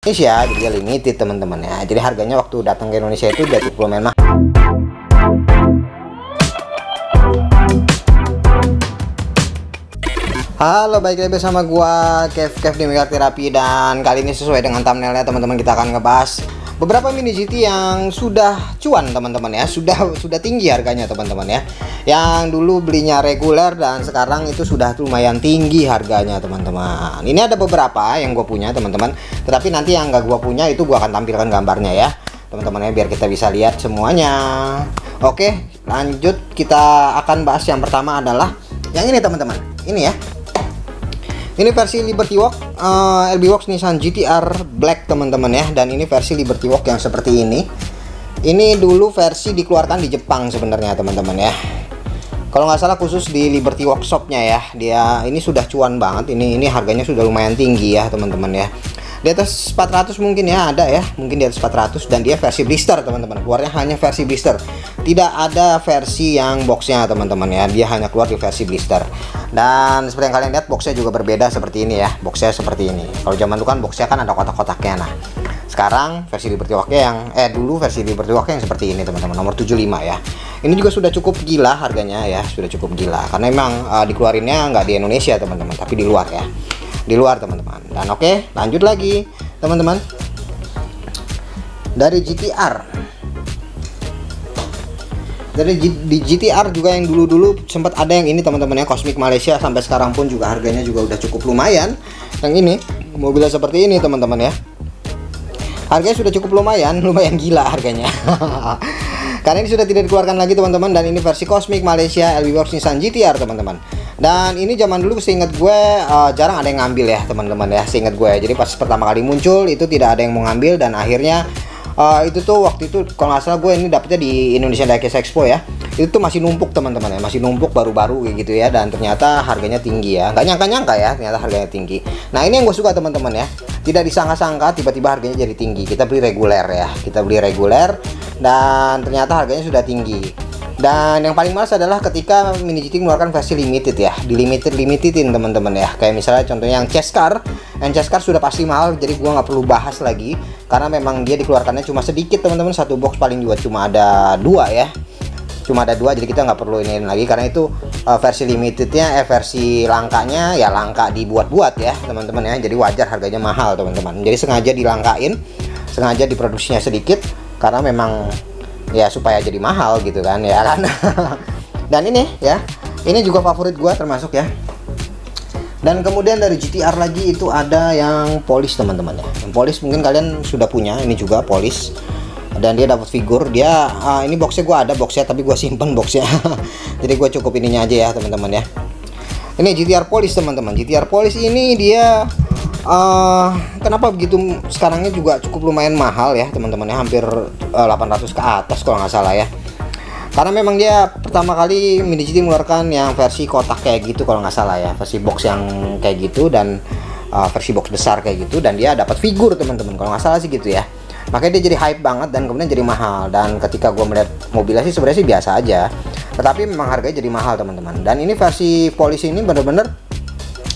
Indonesia, jadi dia limited teman-teman ya. Jadi harganya waktu datang ke Indonesia itu udah cukup lumayan mahal. Halo, balik lagi bersama gua Kev di Mega Terapi, dan kali ini sesuai dengan thumbnailnya teman-teman, kita akan ngebahas beberapa mini GT yang sudah cuan teman-teman ya, sudah tinggi harganya teman-teman ya. Yang dulu belinya reguler dan sekarang itu sudah lumayan tinggi harganya teman-teman. Ini ada beberapa yang gue punya teman-teman, tetapi nanti yang gak gue punya itu gue akan tampilkan gambarnya ya teman-teman ya, biar kita bisa lihat semuanya. Oke, lanjut, kita akan bahas yang pertama adalah yang ini teman-teman. Ini ya. Ini versi Liberty Walk, LB Works Nissan GT-R Black teman-teman ya. Dan ini versi Liberty Walk yang seperti ini. Ini dulu versi dikeluarkan di Jepang sebenarnya teman-teman ya. Kalau nggak salah khusus di Liberty Workshopnya ya. Dia ini sudah cuan banget. Ini harganya sudah lumayan tinggi ya teman-teman ya. Di atas 400 mungkin ya, ada ya, mungkin di atas 400. Dan dia versi blister teman-teman, keluarnya hanya versi blister, tidak ada versi yang boxnya teman-teman ya. Dia hanya keluar di versi blister. Dan seperti yang kalian lihat, boxnya juga berbeda seperti ini ya. Boxnya seperti ini. Kalau zaman dulu kan boxnya kan ada kotak-kotaknya. Nah sekarang versi Liberty Walk yang dulu versi Liberty Walk yang seperti ini teman-teman, nomor 75 ya. Ini juga sudah cukup gila harganya ya, sudah cukup gila karena memang dikeluarinnya nggak di Indonesia teman-teman, tapi di luar ya, di luar teman-teman. Dan oke, lanjut lagi teman-teman, dari GT-R. Dari di GT-R juga yang dulu-dulu sempat ada yang ini teman-teman ya, Cosmic Malaysia, sampai sekarang pun juga harganya juga udah cukup lumayan. Yang ini mobilnya seperti ini teman-teman ya. Harganya sudah cukup lumayan gila harganya. Karena ini sudah tidak dikeluarkan lagi teman-teman, dan ini versi Cosmic Malaysia LB Works Nissan GT-R teman-teman. Dan ini zaman dulu seingat gue jarang ada yang ngambil ya teman-teman ya, seingat gue. Jadi pas pertama kali muncul itu tidak ada yang mau ngambil, dan akhirnya itu tuh waktu itu kalau nggak salah gue ini dapetnya di Indonesia Diecast Expo ya. Itu tuh masih numpuk teman-teman ya, masih numpuk baru-baru kayak gitu ya, dan ternyata harganya tinggi ya, nggak nyangka-nyangka ya ternyata harganya tinggi. Nah ini yang gue suka teman-teman ya, tidak disangka-sangka tiba-tiba harganya jadi tinggi. Kita beli reguler ya, kita beli reguler dan ternyata harganya sudah tinggi. Dan yang paling males adalah ketika Mini GT mengeluarkan versi limited ya, di limitedin teman-teman ya. Kayak misalnya contohnya yang chase car, sudah pasti mahal, jadi gua nggak perlu bahas lagi karena memang dia dikeluarkannya cuma sedikit teman-teman, satu box paling juga cuma ada 2 ya, cuma ada 2, jadi kita nggak perlu ini lagi karena itu versi limitednya, versi langkanya ya langka dibuat-buat ya teman-teman ya, jadi wajar harganya mahal teman-teman. Jadi sengaja dilangkain, sengaja diproduksinya sedikit karena memang ya supaya jadi mahal gitu kan ya kan. Dan ini ya, ini juga favorit gua termasuk ya. Dan kemudian dari GT-R lagi itu ada yang polish teman-teman ya. Yang polish mungkin kalian sudah punya, ini juga polish. Dan dia dapat figur, dia ini boxnya gua ada boxnya, tapi gua simpen boxnya. Jadi gua cukup ininya aja ya teman-teman ya. Ini GT-R polish teman-teman. GT-R polish ini dia kenapa begitu sekarangnya juga cukup lumayan mahal ya teman-teman ya, hampir 800 ke atas kalau nggak salah ya. Karena memang dia pertama kali Mini GT mengeluarkan yang versi kotak kayak gitu kalau nggak salah ya, versi box yang kayak gitu, dan versi box besar kayak gitu, dan dia dapat figur teman-teman kalau nggak salah sih gitu ya. Makanya dia jadi hype banget dan kemudian jadi mahal. Dan ketika gue melihat mobilnya sih sebenarnya sih biasa aja, tetapi memang harganya jadi mahal teman-teman. Dan ini versi polish ini bener-bener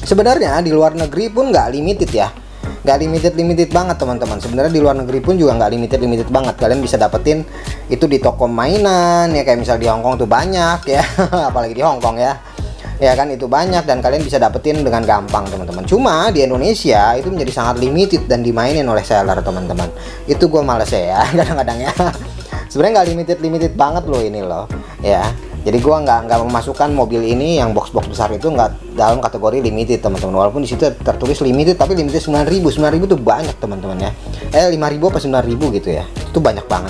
sebenarnya di luar negeri pun nggak limited ya, nggak limited banget teman-teman. Sebenarnya di luar negeri pun juga nggak limited banget. Kalian bisa dapetin itu di toko mainan ya, kayak misal di Hongkong tuh banyak ya. Apalagi di Hongkong ya, ya kan itu banyak, dan kalian bisa dapetin dengan gampang teman-teman. Cuma di Indonesia itu menjadi sangat limited dan dimainin oleh seller teman-teman. Itu gue males ya kadang-kadang ya. Sebenarnya nggak limited banget loh ini loh ya. Jadi gua nggak memasukkan mobil ini yang box-box besar itu nggak dalam kategori limited teman-teman. Walaupun di situ tertulis limited, tapi limited 9.000 tuh banyak teman-teman ya. 5.000 apa 9.000 gitu ya. Itu banyak banget.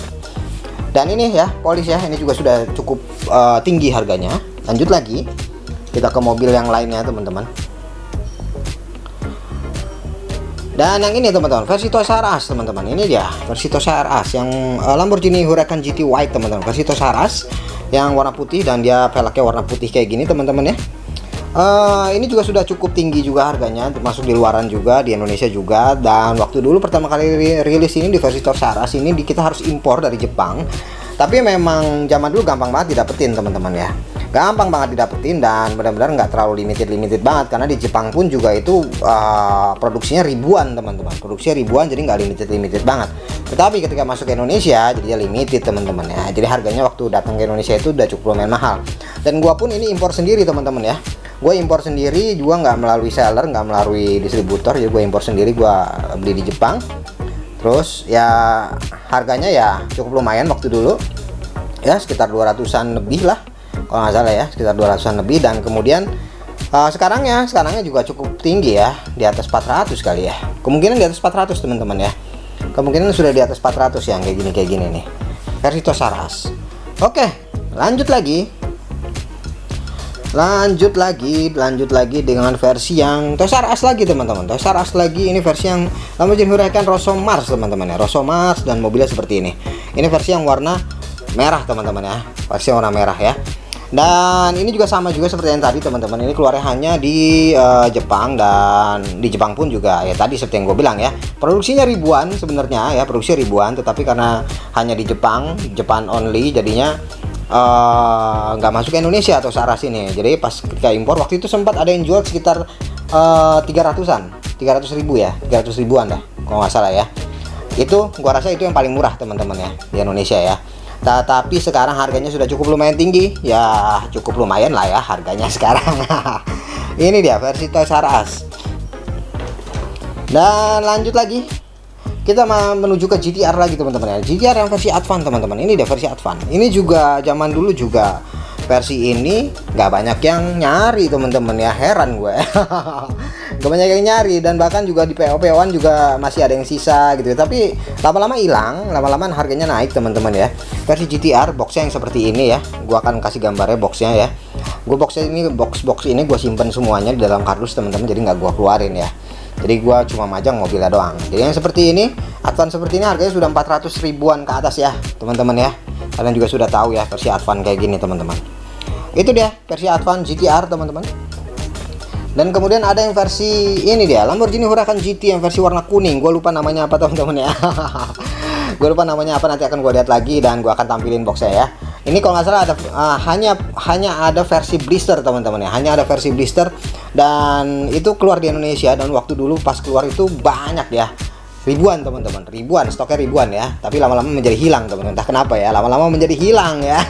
Dan ini ya polish ya, ini juga sudah cukup tinggi harganya. Lanjut lagi, kita ke mobil yang lainnya teman-teman. Dan yang ini teman-teman, versi Toys R Us teman-teman. Ini dia versi Toys R Us yang Lamborghini Huracan GT White teman-teman. Versi Toys R Us yang warna putih, dan dia velgnya warna putih kayak gini teman-teman ya. Ini juga sudah cukup tinggi juga harganya, termasuk di luaran juga, di Indonesia juga. Dan waktu dulu pertama kali rilis ini di versi Toys R Us ini kita harus impor dari Jepang. Tapi memang zaman dulu gampang banget didapetin teman-teman ya, gampang banget didapetin, dan benar-benar nggak terlalu limited banget, karena di Jepang pun juga itu produksinya ribuan teman-teman, produksinya ribuan, jadi nggak limited banget. Tetapi ketika masuk ke Indonesia jadinya limited teman-teman ya, jadi harganya waktu datang ke Indonesia itu udah cukup lumayan mahal. Dan gua pun ini impor sendiri teman-teman ya, gue impor sendiri juga, nggak melalui seller, nggak melalui distributor, jadi gue impor sendiri, gue beli di Jepang. Terus ya harganya ya cukup lumayan waktu dulu ya, sekitar 200-an lebih lah kalau nggak salah ya, sekitar 200-an lebih. Dan kemudian sekarangnya juga cukup tinggi ya, di atas 400 kali ya, kemungkinan di atas 400 teman-teman ya, kemungkinan sudah di atas 400 yang kayak gini nih versi Toys R Us. Oke, lanjut lagi dengan versi yang Toys R Us lagi teman-teman. Toys R Us lagi, ini versi yang Lamborghini Huracan Rosso Mars teman-teman ya, Rosso Mars, dan mobilnya seperti ini. Ini versi yang warna merah teman-teman ya, versi warna merah ya. Dan ini juga sama juga seperti yang tadi teman-teman, ini keluarnya hanya di Jepang, dan di Jepang pun juga ya tadi seperti yang gue bilang ya, produksinya ribuan sebenarnya ya, produksi ribuan, tetapi karena hanya di Jepang only, jadinya nggak masuk ke Indonesia atau Saras ini. Jadi pas ketika impor waktu itu sempat ada yang jual sekitar 300-an, 300 ribu ya, 300 ribuan dah kalau nggak salah ya. Itu gua rasa itu yang paling murah teman-teman ya di Indonesia ya. Tapi sekarang harganya sudah cukup lumayan tinggi ya, cukup lumayan lah ya harganya sekarang. Ini dia versi Toys R Us. Dan lanjut lagi, kita menuju ke GTR lagi teman-teman ya, GTR yang versi Advance teman-teman. Ini dia versi Advance. Ini juga zaman dulu juga versi ini nggak banyak yang nyari teman-teman ya, heran gue. Gak banyak yang nyari, dan bahkan juga di PO-PO-an juga masih ada yang sisa gitu. Tapi lama-lama hilang, lama-lama harganya naik teman-teman ya. Versi GTR boxnya yang seperti ini ya, gua akan kasih gambarnya boxnya ya. Boxnya ini, box ini gue simpen semuanya di dalam kardus teman-teman, jadi nggak gua keluarin ya. Jadi gua cuma majang mobilnya doang. Jadi yang seperti ini, Advance seperti ini harganya sudah 400 ribuan ke atas ya teman-teman ya. Kalian juga sudah tahu ya versi Advance kayak gini teman-teman. Itu dia versi Advance GTR teman-teman. Dan kemudian ada yang versi ini dia, Lamborghini Huracan GT yang versi warna kuning. Gue lupa namanya apa teman-teman ya. Gue lupa namanya apa, nanti akan gue lihat lagi dan gue akan tampilin boxnya ya. Ini kalau nggak salah ada hanya ada versi blister teman-teman ya, hanya ada versi blister, dan itu keluar di Indonesia, dan waktu dulu pas keluar itu banyak ya, ribuan teman-teman, ribuan, stoknya ribuan ya. Tapi lama-lama menjadi hilang teman-teman, entah kenapa ya, lama-lama menjadi hilang ya.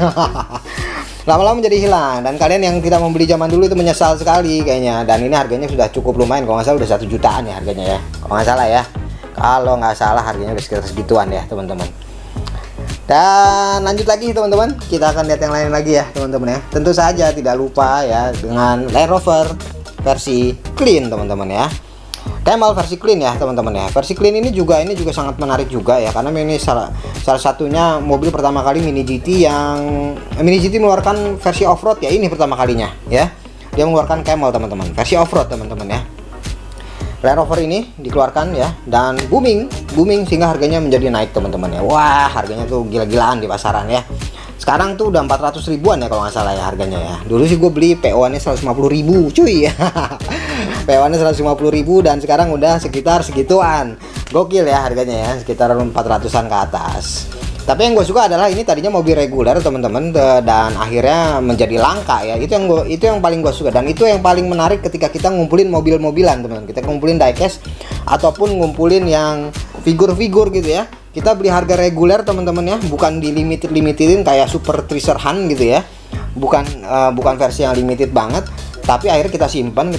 Lama-lama menjadi hilang, dan kalian yang tidak membeli zaman dulu itu menyesal sekali kayaknya. Dan ini harganya sudah cukup lumayan, kalau nggak salah udah 1 jutaan ya harganya ya, kalau nggak salah ya, kalau nggak salah harganya udah sekitar segituan ya teman-teman. Dan lanjut lagi teman-teman, kita akan lihat yang lain lagi ya teman-teman ya. Tentu saja tidak lupa ya dengan Land Rover versi clean teman-teman ya, Camel versi clean ya teman-teman ya. Versi clean ini juga sangat menarik juga ya, karena ini salah satunya mobil pertama kali Mini GT mengeluarkan versi off-road ya, ini pertama kalinya ya. Dia mengeluarkan Camel teman-teman, versi off-road teman-teman ya. Land Rover ini dikeluarkan ya, dan booming sehingga harganya menjadi naik teman-teman ya. Wah, harganya tuh gila-gilaan di pasaran ya. Sekarang tuh udah 400 ribuan ya kalau nggak salah ya harganya ya. Dulu sih gue beli PO-annya 150 ribu cuy ya. PO-annya 150 ribu, dan sekarang udah sekitar segituan. Gokil ya harganya ya, sekitar 400-an ke atas. Tapi yang gue suka adalah ini tadinya mobil reguler teman-teman, dan akhirnya menjadi langka ya. Itu yang paling gue suka, dan itu yang paling menarik ketika kita ngumpulin mobil-mobilan teman-teman. Kita ngumpulin diecast ataupun ngumpulin yang figur-figur gitu ya. Kita beli harga reguler teman-teman ya, bukan di limited-limitedin kayak Super Treasure Hunt gitu ya. Bukan versi yang limited banget, tapi akhirnya kita simpan.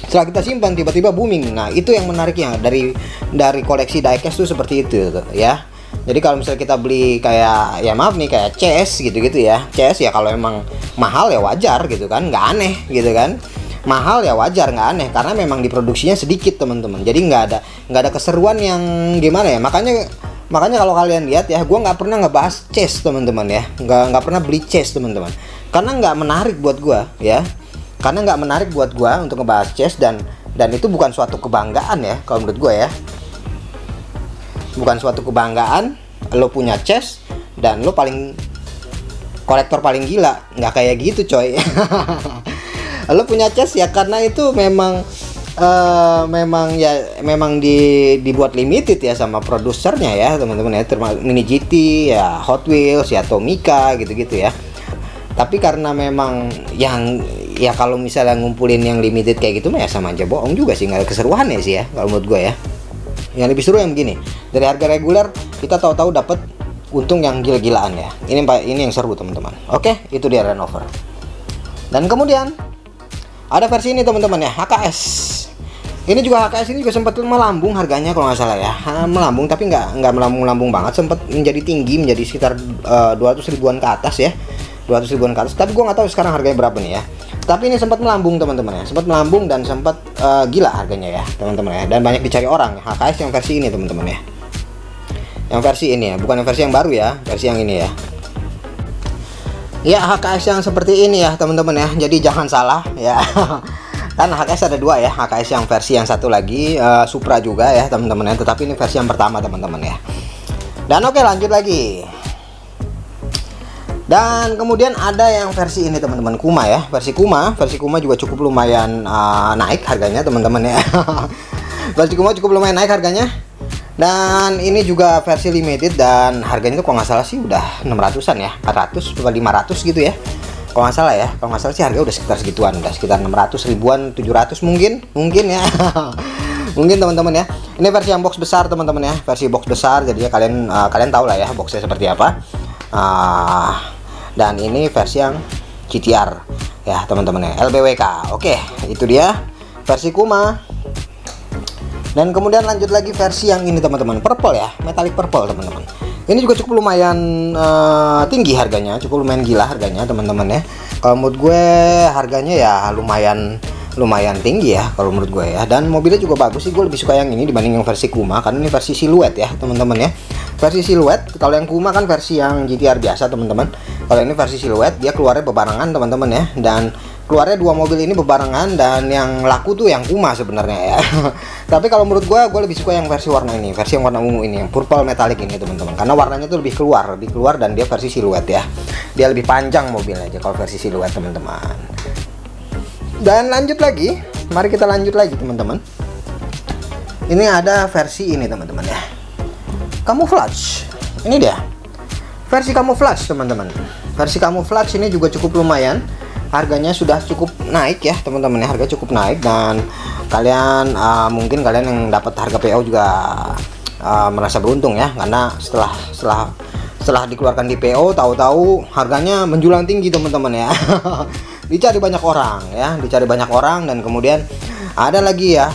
Setelah kita simpan tiba-tiba booming. Nah, itu yang menariknya dari koleksi diecast tuh seperti itu ya. Jadi kalau misalnya kita beli kayak, ya maaf nih, kayak CS gitu-gitu ya, CS ya kalau emang mahal ya wajar gitu kan, nggak aneh gitu kan. Mahal ya wajar, nggak aneh, karena memang diproduksinya sedikit teman-teman. Jadi nggak ada keseruan yang gimana ya. Makanya kalau kalian lihat ya, gue nggak pernah ngebahas chase teman-teman ya, nggak pernah beli chase teman-teman, karena nggak menarik buat gue ya. Karena nggak menarik buat gue untuk ngebahas chase, dan itu bukan suatu kebanggaan ya kalau menurut gue ya. Bukan suatu kebanggaan lo punya chest dan lo kolektor paling gila, nggak kayak gitu coy. Lo punya chest ya karena itu memang memang dibuat limited ya sama produsernya ya teman-teman ya, termasuk Mini GT ya, Hot Wheels ya, Tomica gitu-gitu ya. Tapi karena memang yang ya kalau misalnya ngumpulin yang limited kayak gitu mah ya sama aja bohong juga sih, nggak ada keseruan ya sih ya kalau menurut gue ya. Yang lebih seru yang begini, dari harga reguler kita tahu-tahu dapat untung yang gila-gilaan ya. Ini yang seru teman-teman. Oke, itu dia Range Rover. Dan kemudian ada versi ini teman-teman ya, HKS. Ini juga HKS ini juga sempat melambung harganya kalau nggak salah ya, melambung tapi nggak melambung banget, sempat menjadi tinggi, menjadi sekitar 200 ribuan ke atas ya, 200 ribuan ke atas. Tapi gue nggak tahu sekarang harganya berapa nih ya. Tapi ini sempat melambung teman-teman ya, sempat melambung dan sempat gila harganya ya teman-teman ya, dan banyak dicari orang HKS yang versi ini teman-teman ya. Yang versi ini ya, bukan yang versi yang baru ya, versi yang ini ya. Ya HKS yang seperti ini ya teman-teman ya, jadi jangan salah ya. Kan HKS ada dua ya, HKS yang versi yang satu lagi Supra juga ya teman-teman ya, tetapi ini versi yang pertama teman-teman ya. Dan oke, lanjut lagi. Dan kemudian ada yang versi ini teman-teman, Kuma ya, versi Kuma juga cukup lumayan naik harganya teman-teman ya. Versi Kuma cukup lumayan naik harganya. Dan ini juga versi limited dan harganya itu kalau nggak salah sih udah 600-an ya, 400 atau 500 gitu ya. Kalau nggak salah ya, kalau nggak salah sih harga udah sekitar segituan, udah sekitar 600 ribuan, 700 mungkin ya. Mungkin teman-teman ya. Ini versi yang box besar teman-teman ya, versi box besar, jadi ya kalian tahu lah ya boxnya seperti apa. Dan ini versi yang GTR ya teman-teman ya, LBWK. Oke, itu dia versi Kuma. Dan kemudian lanjut lagi versi yang ini teman-teman, purple ya, metallic purple teman-teman. Ini juga cukup lumayan tinggi harganya, cukup lumayan gila harganya teman-teman ya. Kalau menurut gue harganya ya lumayan tinggi ya kalau menurut gue ya. Dan mobilnya juga bagus sih, gue lebih suka yang ini dibanding yang versi Kuma, karena ini versi siluet ya teman-teman ya. Versi siluet, kalau yang Kuma kan versi yang GTR biasa teman-teman. Kalau ini versi siluet, dia keluarnya bebarengan teman-teman ya. Dan keluarnya dua mobil ini bebarengan, dan yang laku tuh yang Kuma sebenarnya ya. Tapi kalau menurut gue lebih suka yang versi warna ini, versi yang warna ungu ini, yang purple metallic ini teman-teman, karena warnanya tuh lebih keluar dan dia versi siluet ya. Dia lebih panjang mobilnya aja kalau versi siluet teman-teman. Dan lanjut lagi, mari kita lanjut lagi teman-teman. Ini ada versi ini teman-teman ya, camouflage. Ini dia versi camouflage teman-teman. Versi camouflage ini juga cukup lumayan. Harganya sudah cukup naik ya teman-teman ya, harga cukup naik. Dan kalian mungkin kalian yang dapat harga PO juga merasa beruntung ya, karena setelah dikeluarkan di PO tahu-tahu harganya menjulang tinggi teman-teman ya. Dicari banyak orang ya, dicari banyak orang. Dan kemudian ada lagi ya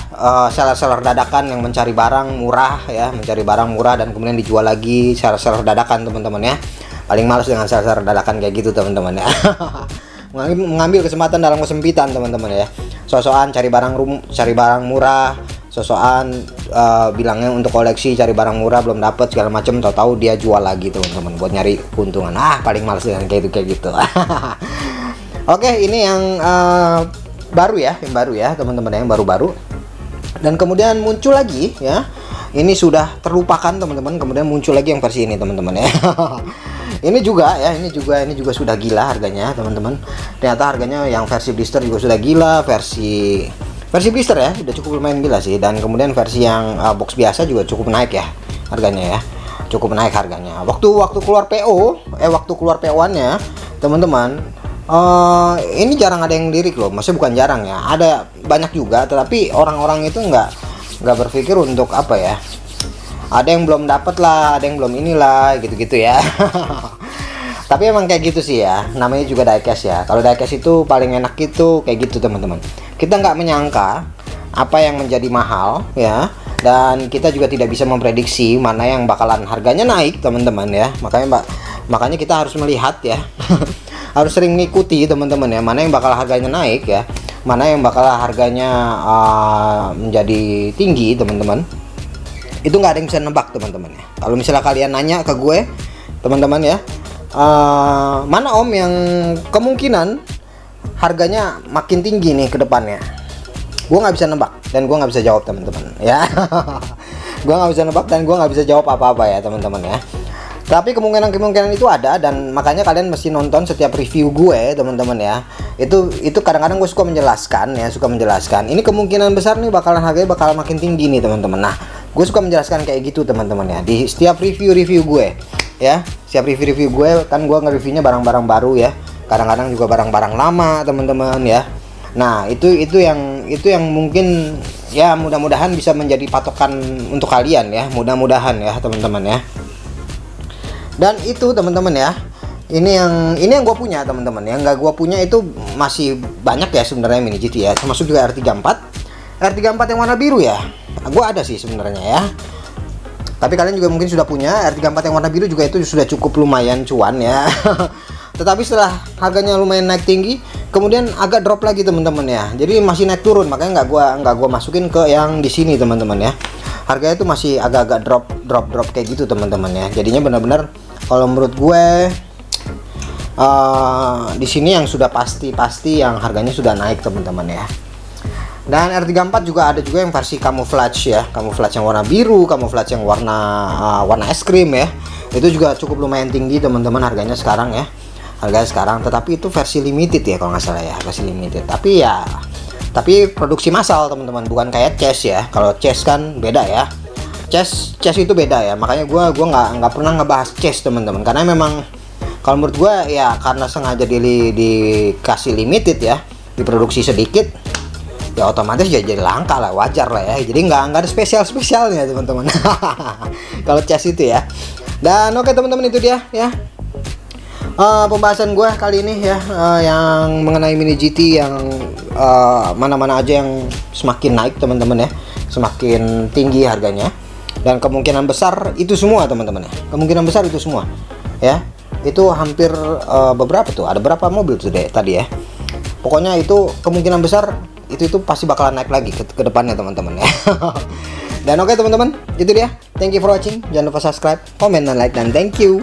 seller-seller dadakan yang mencari barang murah ya, mencari barang murah dan kemudian dijual lagi, seller-seller dadakan teman-teman ya. Paling males dengan seller-seller dadakan kayak gitu teman-teman ya. Mengambil kesempatan dalam kesempitan teman-teman ya, sosokan cari barang murah, sosokan bilangnya untuk koleksi, cari barang murah belum dapat segala macam, tahu-tahu dia jual lagi teman-teman buat nyari keuntungan. Paling males dengan kayak gitu. Oke, ini yang baru ya teman-teman, yang baru-baru. Dan kemudian muncul lagi ya, ini sudah terlupakan teman-teman, kemudian muncul lagi yang versi ini teman-teman ya. Ini juga sudah gila harganya teman-teman. Ternyata harganya yang versi blister juga sudah gila, versi blister ya udah cukup lumayan gila sih. Dan kemudian versi yang box biasa juga cukup naik ya harganya ya, cukup naik harganya. Waktu keluar PO, waktu keluar PO-annya teman-teman, ini jarang ada yang lirik loh. Maksudnya bukan jarang ya, ada banyak juga, tetapi orang-orang itu nggak berpikir untuk apa ya, ada yang belum dapat lah, ada yang belum inilah gitu-gitu ya. Tapi emang kayak gitu sih ya, namanya juga diecast ya. Kalau diecast itu paling enak itu kayak gitu teman-teman. Kita nggak menyangka apa yang menjadi mahal ya, dan kita juga tidak bisa memprediksi mana yang bakalan harganya naik teman-teman ya. Makanya kita harus melihat ya. Harus sering ngikuti teman-teman ya, mana yang bakal harganya naik ya, mana yang bakal harganya menjadi tinggi teman-teman. Itu nggak ada yang bisa nebak teman-teman ya. Kalau misalnya kalian nanya ke gue teman-teman ya, mana om yang kemungkinan harganya makin tinggi nih ke depannya, gue nggak bisa nebak dan gue nggak bisa jawab teman-teman ya. Gue nggak bisa nebak dan gue nggak bisa jawab apa-apa ya teman-teman ya. Tapi kemungkinan itu ada, dan makanya kalian mesti nonton setiap review gue teman-teman ya. Itu kadang-kadang gue suka menjelaskan ya, ini kemungkinan besar nih harganya bakal makin tinggi nih teman-teman. Nah, gue suka menjelaskan kayak gitu teman-teman ya di setiap review gue ya. Setiap review gue kan gue nge-reviewnya barang-barang baru ya, kadang-kadang juga barang-barang lama teman-teman ya. Nah, itu yang mungkin ya mudah-mudahan bisa menjadi patokan untuk kalian ya, mudah-mudahan ya teman-teman ya. Dan itu teman-teman ya, ini yang gue punya teman-teman. Yang nggak gue punya itu masih banyak ya sebenarnya Mini GT ya, termasuk juga R34 yang warna biru ya. Gue ada sih sebenarnya ya, tapi kalian juga mungkin sudah punya R34 yang warna biru juga. Itu sudah cukup lumayan cuan ya. Tetapi setelah harganya lumayan naik tinggi, kemudian agak drop lagi teman-teman ya. Jadi masih naik turun, makanya nggak gua masukin ke yang di sini teman-teman ya. Harganya itu masih agak-agak drop kayak gitu teman-teman ya. Jadinya benar-benar kalau menurut gue di sini yang sudah pasti yang harganya sudah naik teman-teman ya. Dan R34 juga ada juga yang versi camouflage ya, camouflage yang warna biru, camouflage yang warna es krim ya. Itu juga cukup lumayan tinggi teman-teman harganya sekarang ya. Tetapi itu versi limited ya kalau nggak salah ya, versi limited. Tapi produksi massal teman-teman, bukan kayak chest ya. Kalau chest kan beda ya. Chest itu beda ya. Makanya gua nggak pernah ngebahas chest teman-teman, karena memang kalau menurut gua ya karena sengaja dikasih limited ya, diproduksi sedikit, ya otomatis ya jadi langka lah, wajar lah ya. Jadi nggak ada spesialnya teman-teman. Kalau chest itu ya. Dan oke teman-teman, itu dia ya pembahasan gue kali ini ya, yang mengenai Mini GT yang mana-mana aja yang semakin naik teman-teman ya, semakin tinggi harganya, dan kemungkinan besar itu semua teman-teman ya, kemungkinan besar itu semua ya. Itu hampir beberapa tuh, ada berapa mobil tuh deh tadi ya. Pokoknya itu kemungkinan besar itu pasti bakalan naik lagi ke depannya teman-teman ya. Dan oke teman-teman, itu dia. Thank you for watching. Jangan lupa subscribe, comment, dan like, dan thank you.